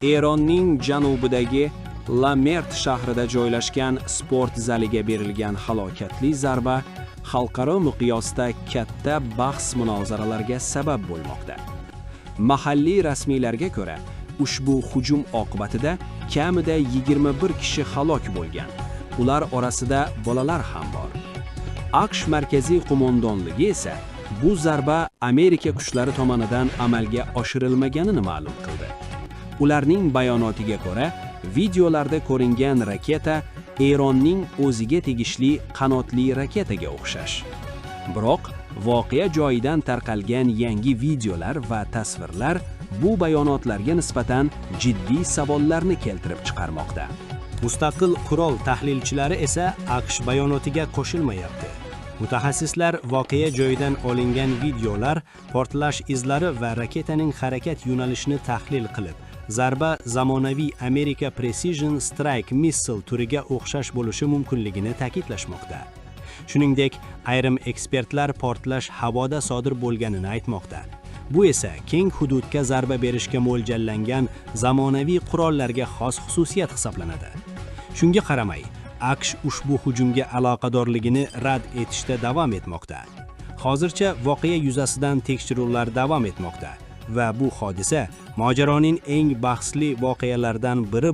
Eronning janubidagi Lamert shahrida joylashgan sport zaliga berilgan halokatli zarba xalqaro miqyosda katta bahs-munozaralarga sabab bo'lmoqda. Mahalliy rasmiylarga ko'ra, ushbu hujum oqibatida kamida 21 kishi halok bo'lgan. Ular orasida bolalar ham bor. AQSh markaziy qo'mondonligi esa bu zarba Amerika kuchlari tomonidan amalga oshirilmaganini ma'lum qildi. Ularning bayonotiga ko'ra, videolarda ko'ringan raketa Eronning o'ziga tegishli qanotli raketaga o'xshash. Biroq voqea joyidan tarqalgan yangi videolar va tasvirlar bu bayonotlarga nisbatan jiddiy savollarni keltirib chiqarmoqda. Mustaqil qurol tahlilchilari esa AQSh bayonotiga qo'shilmayapti. Mutaxassislar voqea joyidan olingan videolar, portlash izlari va raketaning harakat yo'nalishini tahlil qilib, zarba zamonaviy Amerika Precision Strike Missile turiga o'xshash bo'lishi mumkinligini ta'kidlashmoqda. Shuningdek, ayrim ekspertlar portlash havoda sodir bo'lganini aytmoqda. Bu esa keng hududga zarba berishga mo'ljallangan zamonaviy qurollarga xos xususiyat hisoblanadi. Shunga qaramay, AQSh ushbu hujumga aloqadorligini rad etishda davom etmoqda. Hozircha voqea yuzasidan tekshiruvlar davom etmoqda va bu hodisa mojaroning eng bahsli voqealaridan biri